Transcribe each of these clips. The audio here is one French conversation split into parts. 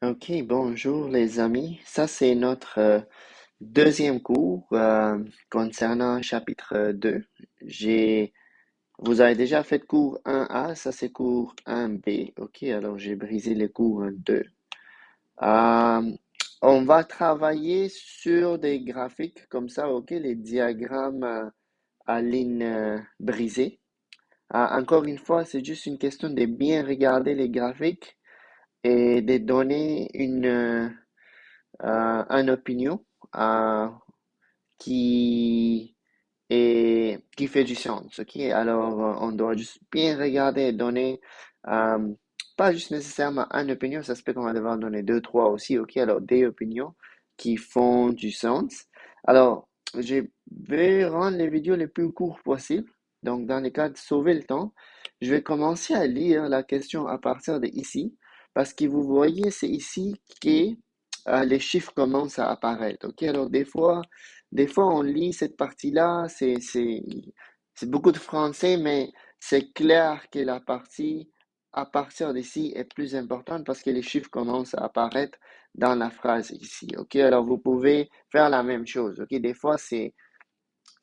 Ok, bonjour les amis. Ça, c'est notre deuxième cours concernant chapitre 2. J'ai, Vous avez déjà fait cours 1A, ça c'est cours 1B. Ok, alors j'ai brisé les cours 1, 2. Euh, on va travailler sur des graphiques comme ça, ok, les diagrammes à ligne brisée. Encore une fois, c'est juste une question de bien regarder les graphiques et de donner une opinion euh, qui qui fait du sens, ok? Alors, on doit juste bien regarder et donner, euh, pas juste nécessairement une opinion, ça se peut qu'on va devoir donner deux, trois aussi, ok? Alors, des opinions qui font du sens. Alors, je vais rendre les vidéos les plus courtes possibles. Donc, dans le cas de sauver le temps, je vais commencer à lire la question à partir de ici, parce que vous voyez, c'est ici que les chiffres commencent à apparaître, ok? Alors, des fois, on lit cette partie-là, c'est beaucoup de français, mais c'est clair que la partie à partir d'ici est plus importante parce que les chiffres commencent à apparaître dans la phrase ici. OK? Alors, vous pouvez faire la même chose. OK? Des fois, tu sais,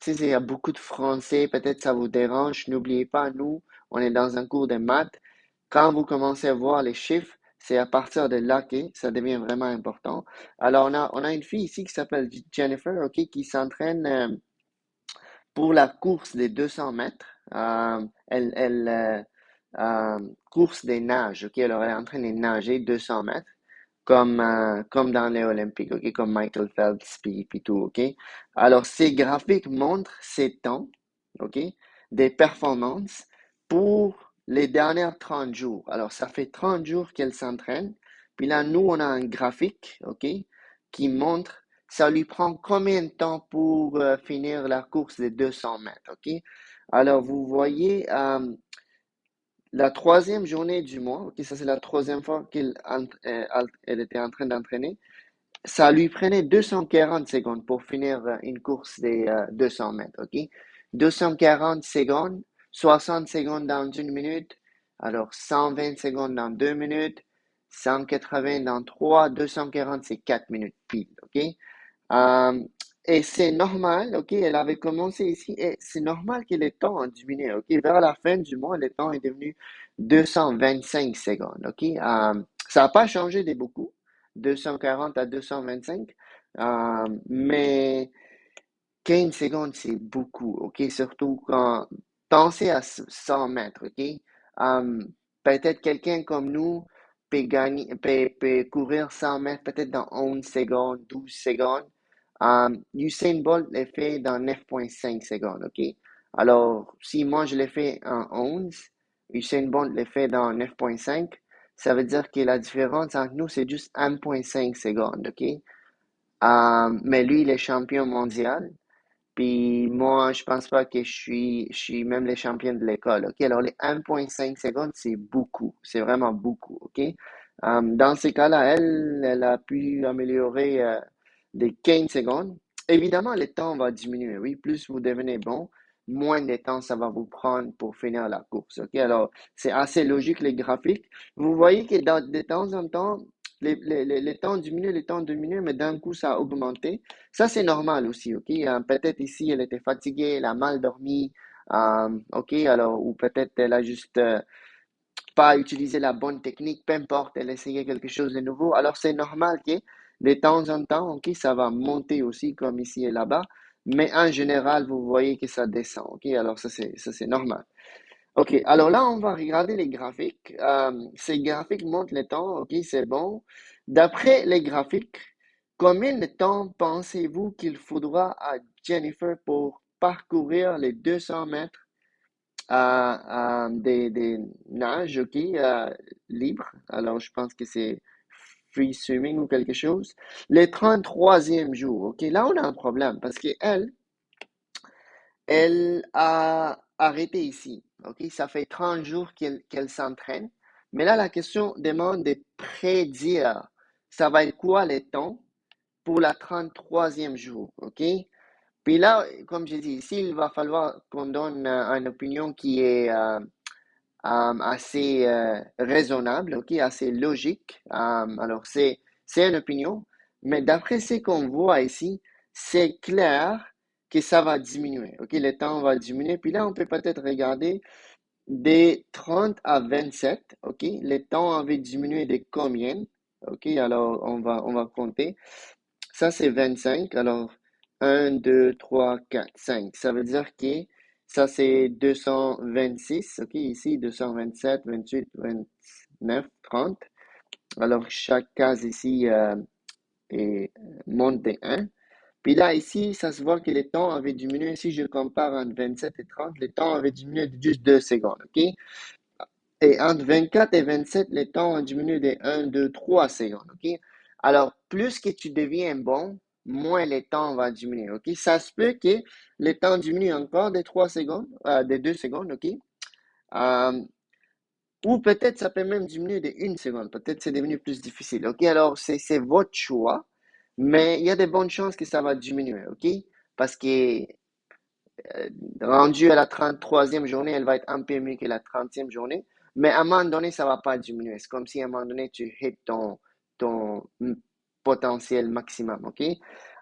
il y a beaucoup de français, peut-être ça vous dérange. N'oubliez pas, nous, on est dans un cours de maths. Quand vous commencez à voir les chiffres, c'est à partir de là que ça devient vraiment important. Alors, on a une fille ici qui s'appelle Jennifer, OK, qui s'entraîne pour la course des 200 mètres. Course des nages, OK, alors elle est en train de nager 200 mètres comme dans les Olympiques, OK, comme Michael Phelps, puis tout, OK. Alors, ces graphiques montrent ces temps, OK, des performances pour les dernières 30 jours. Alors, ça fait 30 jours qu'elle s'entraîne. Puis là, nous, on a un graphique, OK, qui montre ça lui prend combien de temps pour finir la course des 200 mètres, OK. Alors, vous voyez, la troisième journée du mois, ok, ça c'est la troisième fois elle était en train d'entraîner. Ça lui prenait 240 secondes pour finir une course des 200 mètres, ok? 240 secondes, 60 secondes dans une minute, alors 120 secondes dans 2 minutes, 180 dans 3, 240 c'est 4 minutes pile, ok? Euh, et c'est normal, ok? Elle avait commencé ici et c'est normal que les temps ont diminué, ok? Vers la fin du mois, le temps est devenu 225 secondes, ok? Ça n'a pas changé de beaucoup, 240 à 225, mais 15 secondes, c'est beaucoup, ok? Surtout quand pensez à 100 mètres, ok? Peut-être quelqu'un comme nous peut courir 100 mètres peut-être dans 11 secondes, 12 secondes. Usain Bolt l'ai fait dans 9,5 secondes, ok? Alors, si moi je l'ai fait en 11, Usain Bolt l'ai fait dans 9,5, ça veut dire que la différence entre nous, c'est juste 1,5 secondes, ok? Mais lui, il est champion mondial. Puis moi, je pense pas que je suis même le champion de l'école. OK? Alors, les 1,5 secondes, c'est beaucoup. C'est vraiment beaucoup. OK? Dans ces cas-là, elle a pu améliorer des 15 secondes. Évidemment, le temps va diminuer. Oui, plus vous devenez bon, moins de temps ça va vous prendre pour finir la course. OK? Alors, c'est assez logique, les graphiques. Vous voyez que de temps en temps, les temps diminuent, les temps diminuent, mais d'un coup, ça a augmenté. Ça, c'est normal aussi, OK? Peut-être ici, elle était fatiguée, elle a mal dormi, OK? Alors, ou peut-être elle a juste pas utilisé la bonne technique, peu importe, elle essayait quelque chose de nouveau. Alors, c'est normal que de temps en temps, OK, ça va monter aussi, comme ici et là-bas, mais en général, vous voyez que ça descend, OK? Alors, ça, c'est normal. OK, alors là, on va regarder les graphiques. Ces graphiques montrent le temps, OK, c'est bon. D'après les graphiques, combien de temps pensez-vous qu'il faudra à Jennifer pour parcourir les 200 mètres des nages, OK, libres? Alors, je pense que c'est free swimming ou quelque chose. Le 33e jour, OK, là, on a un problème parce qu'elle, elle a arrêté ici. OK? Ça fait 30 jours qu'elle s'entraîne. Mais là, la question demande de prédire ça va être quoi le temps pour la 33e jour. OK? Puis là, comme j'ai dit ici, il va falloir qu'on donne une opinion qui est assez raisonnable, ok, assez logique. Alors, c'est une opinion, mais d'après ce qu'on voit ici, c'est clair que ça va diminuer, ok, le temps va diminuer. Puis là, on peut peut-être regarder des 30 à 27, ok, le temps avait diminué de combien? Ok, alors on va compter. Ça, c'est 25. Alors, 1, 2, 3, 4, 5. Ça veut dire que ça, c'est 226. OK, ici, 227, 28, 29, 30. Alors, chaque case ici est monte de 1. Puis là, ici, ça se voit que le temps avait diminué. Si je compare entre 27 et 30, le temps avait diminué de juste 2 secondes. OK? Et entre 24 et 27, les temps ont diminué de 1, 2, 3 secondes. OK? Alors, plus que tu deviens bon, moins les temps vont diminuer. OK? Ça se peut que les temps diminuent encore de 3 secondes, de 2 secondes. OK? Euh, ou peut-être ça peut même diminuer de 1 seconde. Peut-être c'est devenu plus difficile. OK? Alors, c'est votre choix. Mais il y a de bonnes chances que ça va diminuer. OK? Parce que euh, rendu à la 33e journée, elle va être un peu mieux que la 30e journée. Mais à un moment donné, ça ne va pas diminuer. C'est comme si à un moment donné, tu hits ton potentiel maximum. OK?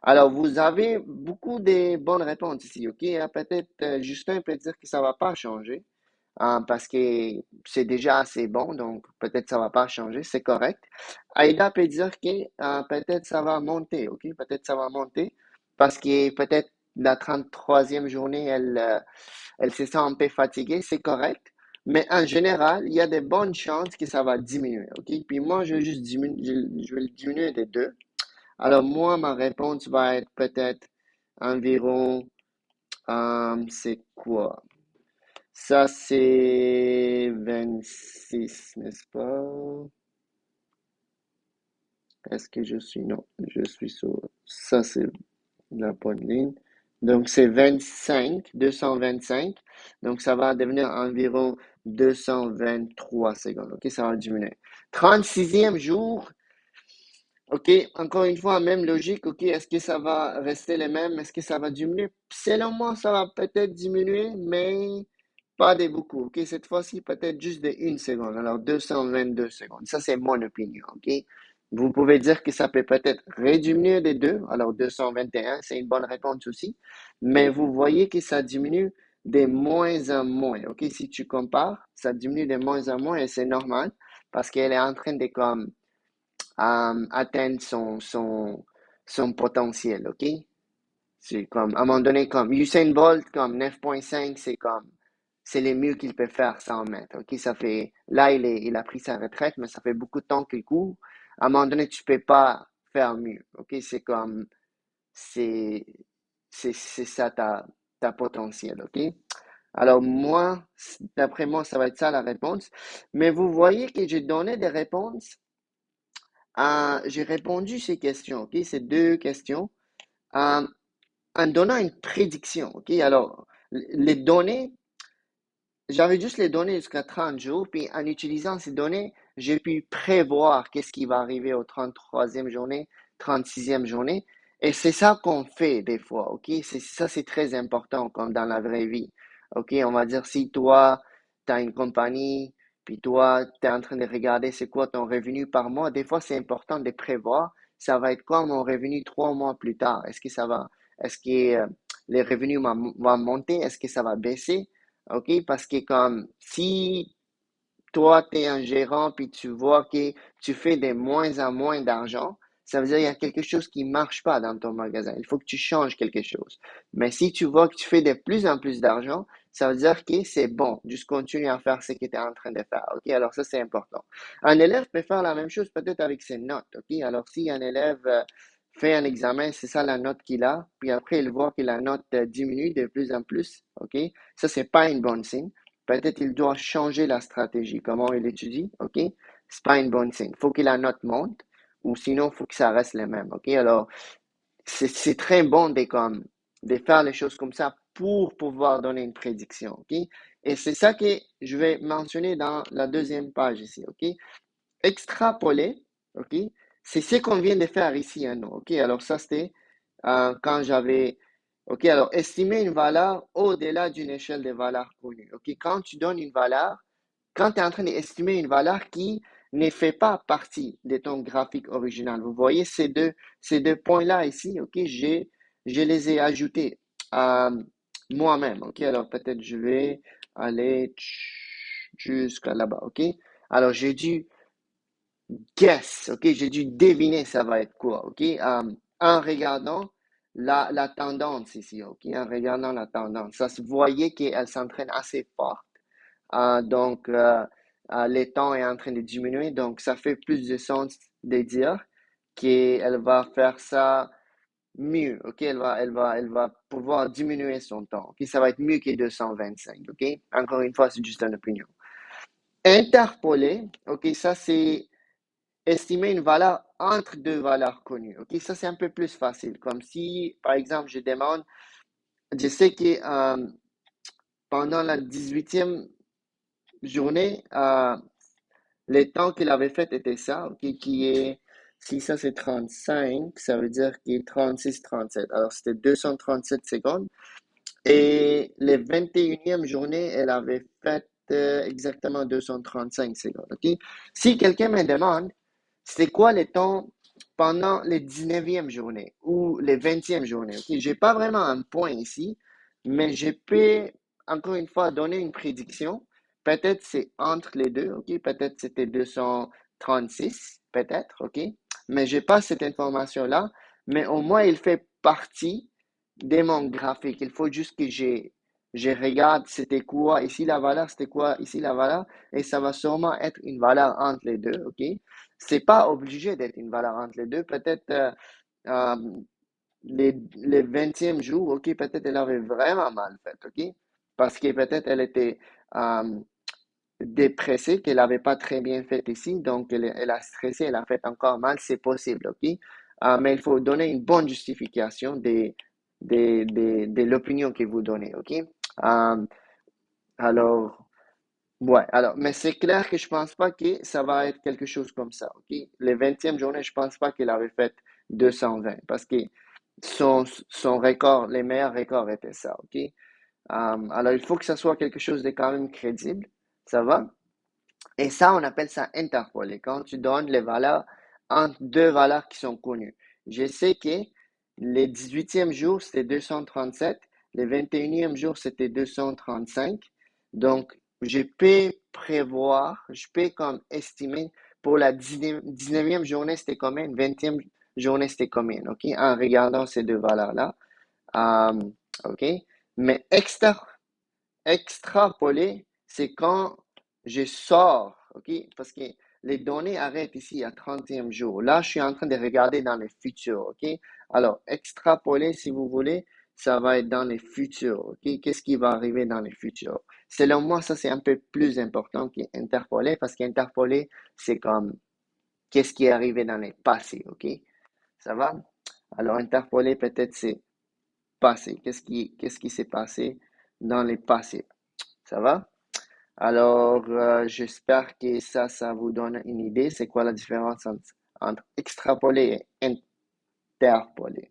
Alors, vous avez beaucoup de bonnes réponses ici. OK? Peut-être Justin peut dire que ça ne va pas changer parce que c'est déjà assez bon. Donc, peut-être ça ne va pas changer. C'est correct. Aïda peut dire que peut-être ça va monter. OK? Peut-être ça va monter parce que peut-être la 33e journée, elle se sent un peu fatiguée, c'est correct. Mais en général, il y a de bonnes chances que ça va diminuer, OK? Puis moi, je vais juste diminuer, je vais le diminuer de 2. Alors moi, ma réponse va être peut-être environ, c'est quoi? Ça, c'est 26, n'est-ce pas? Est-ce que je suis? Non, je suis sur. Ça, c'est la bonne ligne. Donc, c'est 25, 225. Donc, ça va devenir environ 223 secondes. OK, ça va diminuer. 36e jour. OK, encore une fois, même logique. OK, est-ce que ça va rester le même? Est-ce que ça va diminuer? Selon moi, ça va peut-être diminuer, mais pas de beaucoup. OK, cette fois-ci, peut-être juste de 1 seconde. Alors, 222 secondes. Ça, c'est mon opinion. OK, vous pouvez dire que ça peut peut-être rediminuer de 2. Alors, 221, c'est une bonne réponse aussi. Mais vous voyez que ça diminue de moins en moins. OK, si tu compares, ça diminue de moins en moins et c'est normal parce qu'elle est en train de comme atteindre son potentiel, OK? C'est comme, à un moment donné, comme Usain Bolt, comme 9,5, c'est le mieux qu'il peut faire 100 mètres, OK? Ça fait, là, il a pris sa retraite, mais ça fait beaucoup de temps qu'il court. À un moment donné, tu peux pas faire mieux, OK? C'est comme, c'est, c'est ça ta potentiel, OK? Alors moi, d'après moi, ça va être ça la réponse. Mais vous voyez que j'ai donné des réponses j'ai répondu ces questions, ok? Ces deux questions, euh, en donnant une prédiction, ok? Alors, les données, j'avais juste les données jusqu'à 30 jours, puis en utilisant ces données, j'ai pu prévoir qu'est-ce qui va arriver au 33e journée, 36e journée. Et c'est ça qu'on fait des fois, ok? Ça, c'est très important comme dans la vraie vie. Ok, on va dire si toi, tu as une compagnie, puis toi, tu es en train de regarder c'est quoi ton revenu par mois, des fois, c'est important de prévoir. Ça va être quoi mon revenu 3 mois plus tard? Est-ce que les revenus vont monter? Est-ce que ça va baisser? OK? Parce que comme si toi, tu es un gérant puis tu vois que tu fais de moins en moins d'argent, ça veut dire qu'il y a quelque chose qui ne marche pas dans ton magasin. Il faut que tu changes quelque chose. Mais si tu vois que tu fais de plus en plus d'argent, ça veut dire que c'est bon. Juste continue à faire ce que tu es en train de faire. OK? Alors ça, c'est important. Un élève peut faire la même chose peut-être avec ses notes. OK? Alors si un élève fait un examen, c'est ça la note qu'il a, puis après il voit que la note diminue de plus en plus. OK? Ça, c'est pas une bonne signe. Peut-être il doit changer la stratégie, comment il étudie, OK? C'est pas une bonne signe. Il faut que la note monte, ou sinon, il faut que ça reste le même, OK? Alors, c'est très bon de faire les choses comme ça pour pouvoir donner une prédiction, OK? Et c'est ça que je vais mentionner dans la deuxième page ici, OK? Extrapoler, OK? C'est ce qu'on vient de faire ici, hein, non? OK? Alors, ça, c'était quand j'avais. OK? Alors, estimer une valeur au-delà d'une échelle de valeurs connues. OK? Quand tu donnes une valeur, quand tu es en train d'estimer une valeur qui ne fait pas partie de ton graphique original. Vous voyez ces deux points-là ici, ok, je les ai ajoutés à moi-même, ok. Alors peut-être je vais aller jusqu'à là-bas, ok. Alors j'ai dû guess, ok, j'ai dû deviner ça va être quoi, ok, en regardant la tendance ici, ok, en regardant la tendance, ça se voyait qu'elle s'entraîne assez fort. Donc, le temps est en train de diminuer, donc ça fait plus de sens de dire qu'elle va faire ça mieux, ok? Elle va pouvoir diminuer son temps, ok? Ça va être mieux que 225, ok? Encore une fois, c'est juste une opinion. Interpoler, ok? Ça, c'est estimer une valeur entre deux valeurs connues, ok? Ça, c'est un peu plus facile. Comme si, par exemple, je demande, je sais que pendant la 18e journée, le temps qu'il avait fait était ça, ok, qui est, si ça c'est 35, ça veut dire qu'il est 36-37. Alors c'était 237 secondes. Et les 21e journée, elle avait fait exactement 235 secondes, ok. Si quelqu'un me demande, c'est quoi le temps pendant les 19e journée ou les 20e journée, ok, j'ai pas vraiment un point ici, mais je peux, encore une fois, donner une prédiction. Peut-être c'est entre les deux, ok? Peut-être c'était 236, peut-être, ok? Mais j'ai pas cette information-là, mais au moins il fait partie de mon graphique. Il faut juste que je regarde c'était quoi ici la valeur, c'était quoi ici la valeur, et ça va sûrement être une valeur entre les deux, ok? C'est pas obligé d'être une valeur entre les deux. Peut-être euh, les 20e jours, ok, peut-être elle avait vraiment mal fait, ok? Parce que peut-être elle était euh, dépressée, qu'elle n'avait pas très bien fait ici, donc elle a stressé, elle a fait encore mal, c'est possible, ok? Mais il faut donner une bonne justification de l'opinion que vous donnez, ok? Euh, alors, ouais, alors, mais c'est clair que je pense pas que ça va être quelque chose comme ça, ok? Les 20e journée, je pense pas qu'il avait fait 220 parce que son record, les meilleurs records étaient ça, ok? Alors, il faut que ça soit quelque chose de quand même crédible, ça va? Et ça, on appelle ça interpolé, quand tu donnes les valeurs entre deux valeurs qui sont connues. Je sais que les 18e jours, c'était 237, les 21e jours, c'était 235. Donc, je peux prévoir, je peux comme estimer pour la 19e journée, c'était combien, 20e journée, c'était combien, ok, en regardant ces deux valeurs-là. Euh, ok, mais extrapoler, c'est quand je sors, ok? Parce que les données arrêtent ici à 30e jour. Là, je suis en train de regarder dans le futur, ok? Alors, extrapoler, si vous voulez, ça va être dans les futurs, ok? Qu'est-ce qui va arriver dans les futurs? Selon moi, ça, c'est un peu plus important qu'interpoler, parce qu'interpoler, c'est comme qu'est-ce qui est arrivé dans les passés, ok? Ça va? Alors, interpoler, peut-être, c'est passé. Qu'est-ce qui s'est passé dans les passés? Ça va? Alors, j'espère que ça vous donne une idée. C'est quoi la différence entre extrapoler et interpoler?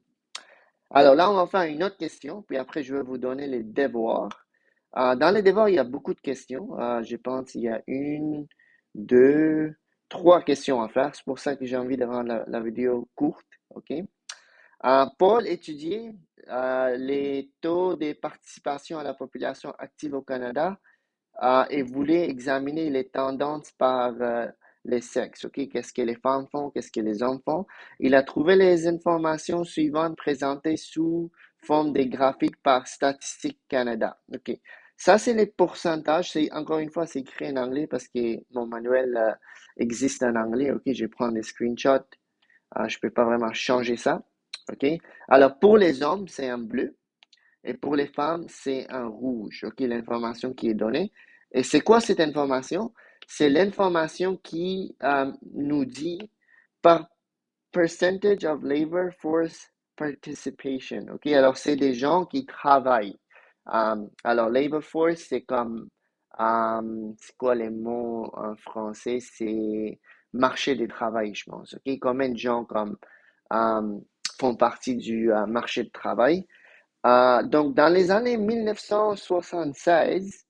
Alors là, on va faire une autre question, puis après, je vais vous donner les devoirs. Dans les devoirs, il y a beaucoup de questions. Je pense qu'il y a une, deux, trois questions à faire. C'est pour ça que j'ai envie de rendre la vidéo courte. OK? Paul étudiait les taux de participation à la population active au Canada et voulait examiner les tendances par les sexes. Ok, qu'est-ce que les femmes font, qu'est-ce que les hommes font. Il a trouvé les informations suivantes présentées sous forme de graphiques par Statistique Canada. Ok, ça c'est les pourcentages. C'est encore une fois c'est écrit en anglais parce que mon manuel existe en anglais. Ok, je prends des screenshots. Je peux pas vraiment changer ça. Ok, alors pour les hommes c'est en bleu. Et pour les femmes, c'est en rouge, ok, l'information qui est donnée. Et c'est quoi cette information? C'est l'information qui nous dit par percentage of labor force participation, ok? Alors, c'est des gens qui travaillent. Alors, labor force, c'est comme, c'est quoi les mots en français? C'est marché du travail, je pense, ok? Combien de gens comme font partie du marché de travail? Donc, dans les années 1976,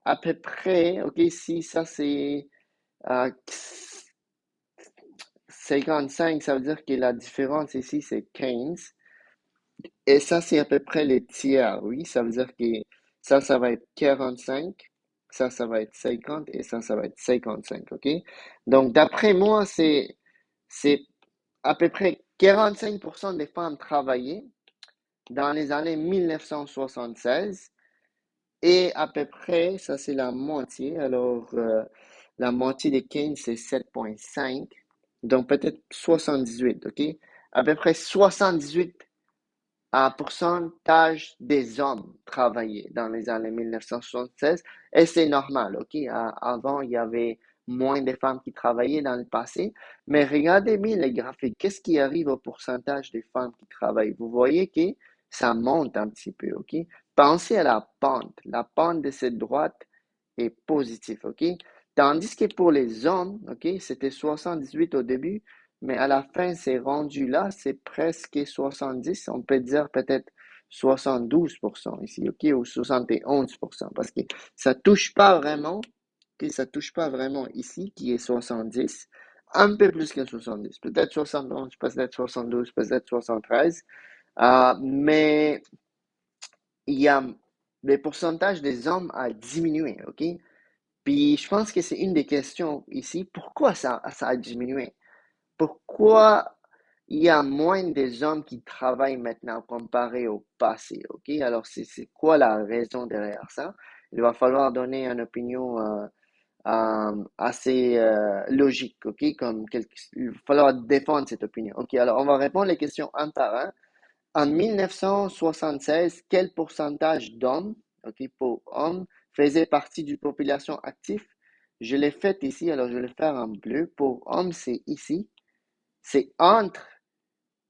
à peu près, OK, si ça c'est 55, ça veut dire que la différence ici, c'est 15. Et ça, c'est à peu près les tiers, oui. Ça veut dire que ça va être 45, ça va être 50 et ça va être 55, OK? Donc, d'après moi, c'est à peu près 45% des femmes travaillaient dans les années 1976 et à peu près, ça c'est la moitié. Alors, la moitié des 15, c'est 7,5. Donc, peut-être 78, OK? À peu près 78 un pourcentage des hommes travaillaient dans les années 1976 et c'est normal, ok? Avant, il y avait moins de femmes qui travaillaient dans le passé, mais regardez bien les graphiques. Qu'est-ce qui arrive au pourcentage des femmes qui travaillent? Vous voyez que ça monte un petit peu, ok? Pensez à la pente. La pente de cette droite est positive, ok? Tandis que pour les hommes, ok, c'était 78 au début, mais à la fin, c'est rendu là, c'est presque 70, on peut dire peut-être 72% ici, ok, ou 71%, parce que ça touche pas vraiment, ok, ça touche pas vraiment ici, qui est 70, un peu plus que 70, peut-être 71, peut-être 72, peut-être 73, mais il y a le pourcentage des hommes a diminué, ok? Puis je pense que c'est une des questions ici, pourquoi ça a diminué? Pourquoi il y a moins des hommes qui travaillent maintenant comparé au passé, ok? Alors, c'est quoi la raison derrière ça? Il va falloir donner une opinion assez logique, ok? Il va falloir défendre cette opinion. Ok, alors on va répondre les questions un par un. En 1976, quel pourcentage d'hommes, ok, pour hommes, faisait partie d'une population active? Je l'ai fait ici, alors je vais le faire en bleu. Pour hommes, c'est ici. C'est entre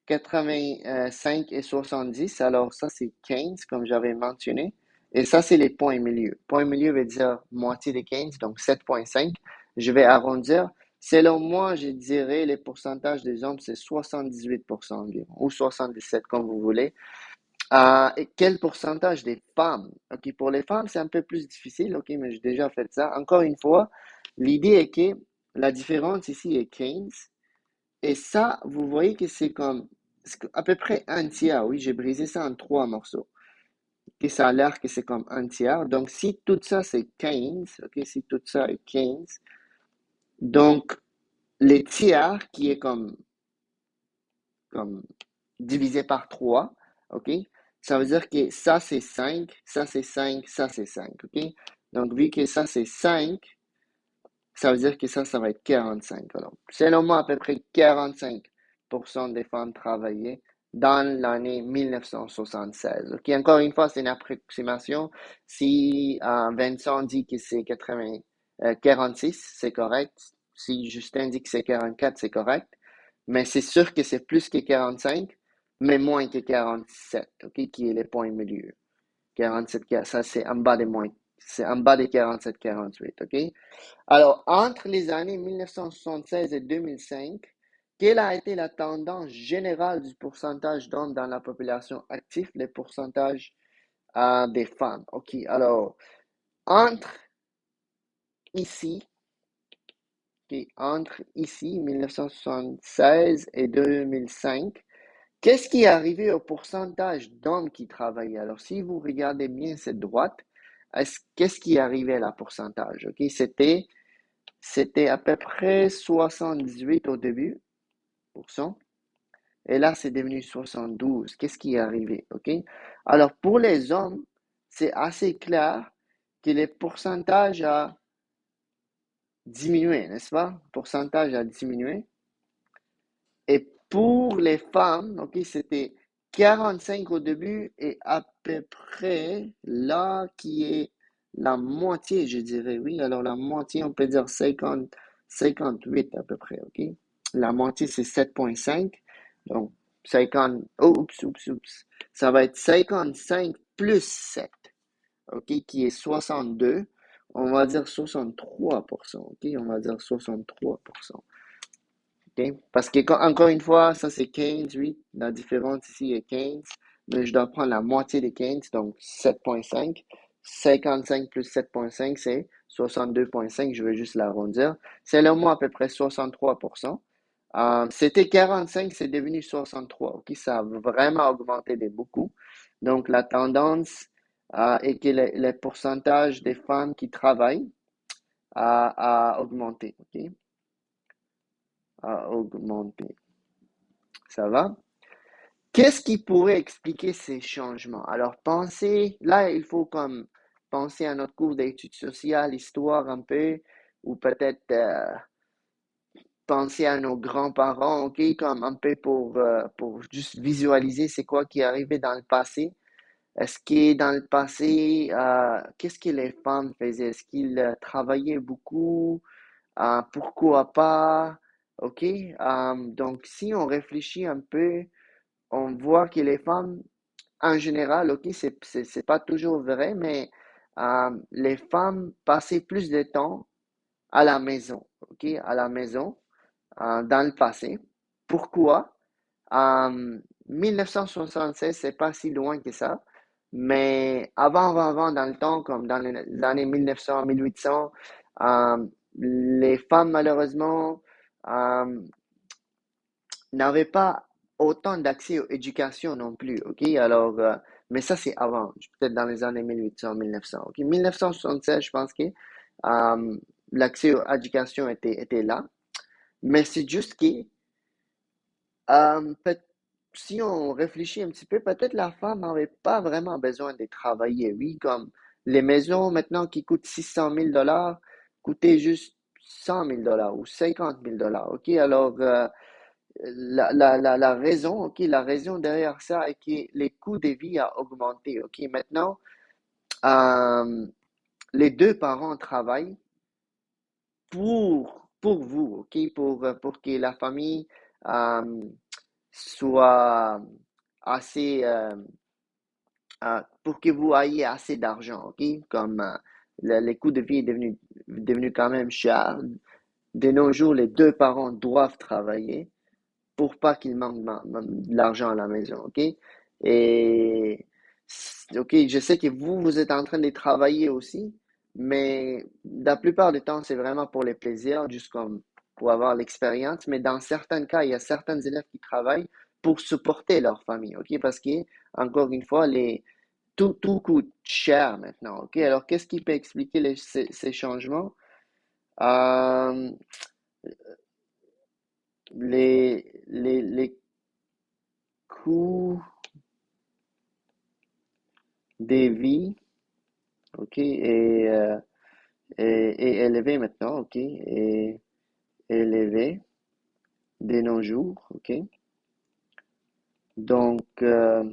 85 et 70. Alors ça, c'est 15, comme j'avais mentionné. Et ça, c'est les points milieu. Point milieu veut dire moitié de 15, donc 7,5. Je vais arrondir. Selon moi, je dirais les pourcentages des hommes, c'est 78% environ, ou 77, comme vous voulez. Et quel pourcentage des femmes? OK, pour les femmes, c'est un peu plus difficile, OK, mais j'ai déjà fait ça. Encore une fois, l'idée est que la différence ici est 15. Et ça, vous voyez que c'est à peu près un tiers. Oui, j'ai brisé ça en trois morceaux. Et ça a l'air que c'est comme un tiers. Donc, si tout ça, c'est 15, OK, si tout ça est 15, donc les tiers qui est comme divisé par 3, OK, ça veut dire que ça, c'est 5, ça, c'est 5, ça, c'est 5, OK? Donc, vu que ça, c'est 5, ça veut dire que ça va être 45. Alors, selon moi, à peu près 45% des femmes travaillaient dans l'année 1976. OK, encore une fois, c'est une approximation. Si Vincent dit que c'est 46, c'est correct. Si Justin dit que c'est 44, c'est correct. Mais c'est sûr que c'est plus que 45, mais moins que 47, OK, qui est le point milieu. 47, ça c'est en bas des moins, c'est en bas des 47, 48, OK? Alors, entre les années 1976 et 2005, quelle a été la tendance générale du pourcentage d'hommes dans la population active, le pourcentage des femmes? OK, alors, entre ici, entre ici, 1976 et 2005, qu'est-ce qui est arrivé au pourcentage d'hommes qui travaillaient? Alors, si vous regardez bien cette droite, qu'est-ce qui est arrivé à la pourcentage? OK, c'était à peu près 78 au début, pour cent, et là, c'est devenu 72. Qu'est-ce qui est arrivé? OK? Alors, pour les hommes, c'est assez clair que le pourcentage a diminué, n'est-ce pas? Le pourcentage a diminué. Et pour les femmes, OK, c'était 45 au début et à peu près là qui est la moitié, je dirais, oui. Alors la moitié, on peut dire 50, 58 à peu près, OK? La moitié, c'est 7,5. Donc, 50, oh, oups. Ça va être 55 plus 7, OK, qui est 62. On va dire 63%, OK? On va dire 63%. OK? Parce que, encore une fois, ça c'est 15, oui. La différence ici est 15. Mais je dois prendre la moitié des 15, donc 7,5. 55 plus 7,5, c'est 62,5. Je vais juste l'arrondir. C'est le mois à peu près 63%. C'était 45, c'est devenu 63. Ok, ça a vraiment augmenté de beaucoup. Donc, la tendance est que le pourcentage des femmes qui travaillent a augmenté. Ok, a augmenté. Ça va? Qu'est-ce qui pourrait expliquer ces changements? Alors, pensez, là, il faut comme penser à notre cours d'études sociales, histoire un peu, ou peut-être penser à nos grands-parents, ok, comme un peu pour juste visualiser c'est quoi qui est arrivé dans le passé. Est-ce que dans le passé, qu'est-ce que les femmes faisaient? Est-ce qu'ils travaillaient beaucoup? Pourquoi pas? Ok, donc si on réfléchit un peu, on voit que les femmes, en général, ok, c'est pas toujours vrai, mais les femmes passaient plus de temps à la maison, ok, à la maison, dans le passé. Pourquoi? En 1976, c'est pas si loin que ça, mais avant, dans le temps, comme dans les années 1900, 1800, les femmes, malheureusement, euh, n'avaient pas autant d'accès aux éducations non plus, ok? Alors, mais ça, c'est avant, peut-être dans les années 1800, 1900, ok? 1976, je pense que l'accès aux éducations était là, mais c'est juste que peut- si on réfléchit un petit peu, peut-être la femme n'avait pas vraiment besoin de travailler. Oui, comme les maisons maintenant qui coûtent 600 000 dollars coûtaient juste 100 000 dollars ou 50 000 dollars. OK, alors la raison, OK, la raison derrière ça est que les coûts de vie a augmenté. OK, maintenant, euh, les deux parents travaillent pour vous, OK, pour que la famille euh, soit assez, pour que vous ayez assez d'argent, ok? Comme les coûts de vie est devenu quand même cher. De nos jours, les deux parents doivent travailler pour pas qu'il manque de l'argent à la maison, ok? Et, ok, je sais que vous êtes en train de travailler aussi, mais la plupart du temps, c'est vraiment pour les plaisirs, juste comme pour avoir l'expérience. Mais dans certains cas, il y a certains élèves qui travaillent pour supporter leur famille, ok? Parce que, encore une fois, tout coûte cher maintenant, ok? Alors, qu'est-ce qui peut expliquer ces changements? Euh, les coûts des vies, ok, est élevé maintenant, ok, est élevé de nos jours, ok. Donc, euh,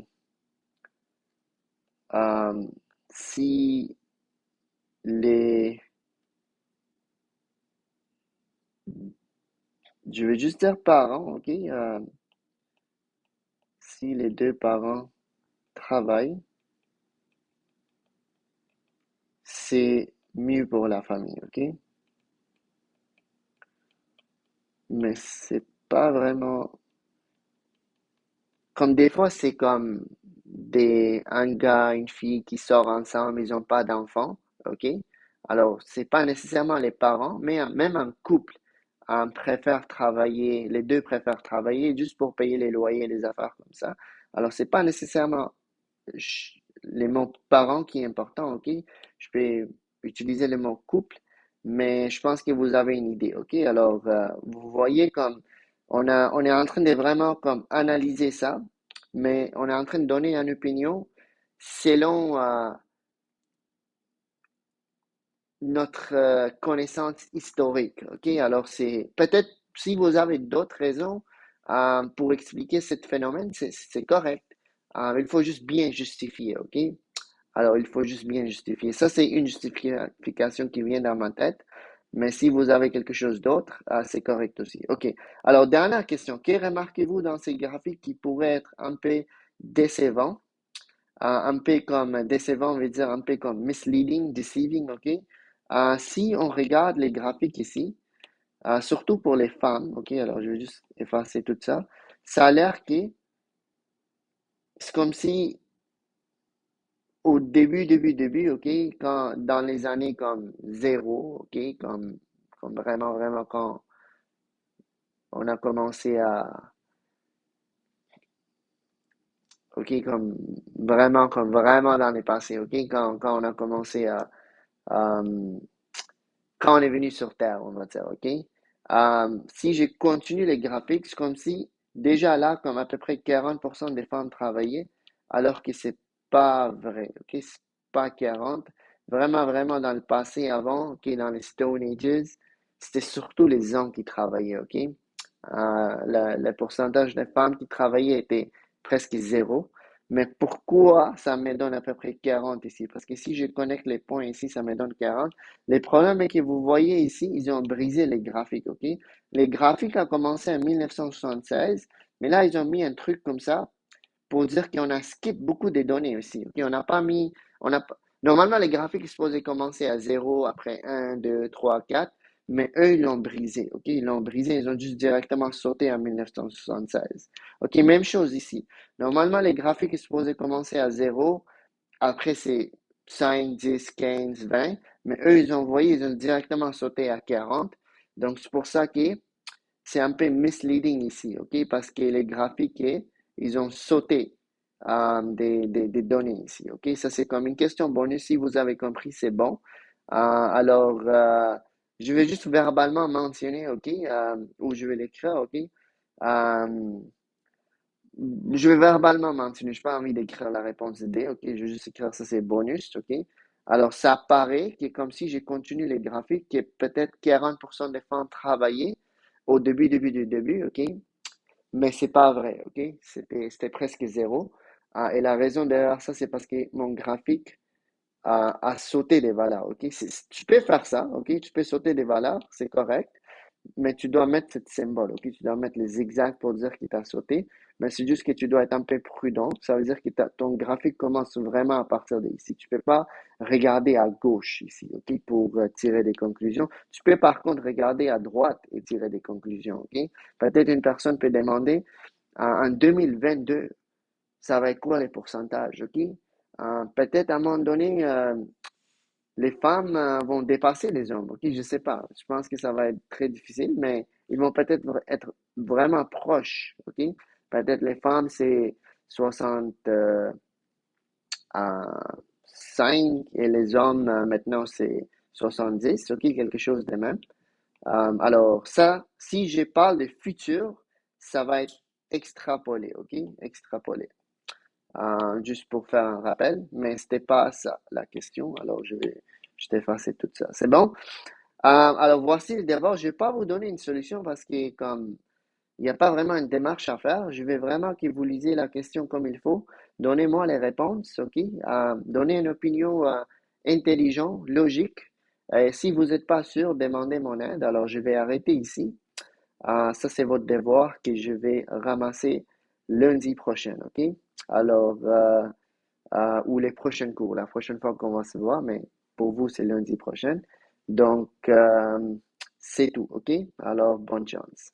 si les, je vais juste dire parents, ok, si les deux parents travaillent, c'est mieux pour la famille, ok. Mais c'est pas vraiment comme des fois, c'est comme un gars, une fille qui sortent ensemble, ils n'ont pas d'enfants, ok? Alors, c'est pas nécessairement les parents, mais même un couple préfère travailler, les deux préfèrent travailler juste pour payer les loyers, les affaires comme ça. Alors, c'est pas nécessairement les mots parents qui est important, ok? Je peux utiliser le mot couple, mais je pense que vous avez une idée, ok? Alors, vous voyez comme on est en train de vraiment comme analyser ça, mais on est en train de donner une opinion selon notre connaissance historique, ok? Alors, c'est peut-être si vous avez d'autres raisons pour expliquer ce phénomène, c'est correct. Il faut juste bien justifier, ok? Alors, il faut juste bien justifier. Ça, c'est une justification qui vient dans ma tête. Mais si vous avez quelque chose d'autre, c'est correct aussi. OK. Alors, dernière question. Que remarquez-vous dans ces graphiques qui pourraient être un peu décevants? Un peu comme décevant veut dire un peu comme misleading, deceiving, OK? Si on regarde les graphiques ici, surtout pour les femmes, OK? Alors, je vais juste effacer tout ça. Ça a l'air que c'est comme si au début, OK, quand, dans les années comme zéro, OK, comme vraiment quand on a commencé à, OK, comme vraiment dans les passés, OK, quand on a commencé euh, quand on est venu sur Terre, on va dire, OK? Si je continue les graphiques, c'est comme si, déjà là, comme à peu près 40% des femmes travaillaient, alors que c'est pas vrai, OK? C'est pas 40. Vraiment dans le passé, avant, OK, dans les Stone Ages, c'était surtout les hommes qui travaillaient, OK? Le pourcentage de femmes qui travaillaient était presque zéro. Mais pourquoi ça me donne à peu près 40 ici? Parce que si je connecte les points ici, ça me donne 40. Les problèmes que vous voyez ici, ils ont brisé les graphiques, OK? Les graphiques ont commencé en 1976, mais là, ils ont mis un truc comme ça pour dire qu'on a skip beaucoup de données aussi, OK? On n'a pas mis, on a, normalement, les graphiques sont supposés commencer à zéro, après un, 2, 3, 4, mais eux, ils l'ont brisé, OK? Ils l'ont brisé, ils ont juste directement sauté en 1976. OK, même chose ici. Normalement, les graphiques sont supposés commencer à zéro, après, c'est 5, 10, 15, 20. Mais eux, ils ont envoyé, ils ont directement sauté à 40. Donc, c'est pour ça que c'est un peu misleading ici, OK? Parce que les graphiques, ils ont sauté des données ici, OK? Ça, c'est comme une question bonus. Si vous avez compris, c'est bon. Je vais juste verbalement mentionner, OK? Ou je vais l'écrire, OK? Euh, je vais verbalement mentionner, je n'ai pas envie d'écrire la réponse D, ok? Je vais juste écrire ça, c'est bonus, ok? Alors, ça paraît que comme si j'ai continué les graphiques, que peut-être 40% des femmes travaillaient au début, ok? Mais c'est pas vrai, ok? C'était presque zéro. Et la raison derrière ça, c'est parce que mon graphique a sauté des valeurs, ok? Tu peux faire ça, ok? Tu peux sauter des valeurs, c'est correct. Mais tu dois mettre ce symbole, ok? Tu dois mettre les exacts pour dire qu'il t'a sauté. Mais c'est juste que tu dois être un peu prudent. Ça veut dire que ton graphique commence vraiment à partir d'ici. Tu peux pas regarder à gauche ici, ok? Pour tirer des conclusions. Tu peux par contre regarder à droite et tirer des conclusions, ok? Peut-être une personne peut demander, en 2022, ça va être quoi les pourcentages, ok? Peut-être à un moment donné, les femmes vont dépasser les hommes. Ok, je sais pas. Je pense que ça va être très difficile, mais ils vont peut-être être vraiment proches. Ok, peut-être les femmes c'est 60 à 5 et les hommes maintenant c'est 70. Ok, quelque chose de même. Alors ça, si je parle de futur, ça va être extrapolé. Ok, extrapolé. Juste pour faire un rappel, mais c'était pas ça la question. Alors je vais effacer tout ça. C'est bon? Alors voici, d'abord, je vais pas vous donner une solution parce que comme il n'y a pas vraiment une démarche à faire, je vais vraiment que vous lisiez la question comme il faut. Donnez-moi les réponses, ok? Donnez une opinion intelligente, logique. Et si vous n'êtes pas sûr, demandez mon aide. Alors je vais arrêter ici. Ça, c'est votre devoir que je vais ramasser lundi prochain, ok? Alors, ou les prochains cours, la prochaine fois qu'on va se voir, mais pour vous, c'est lundi prochain. Donc, c'est tout, ok? Alors, bonne chance.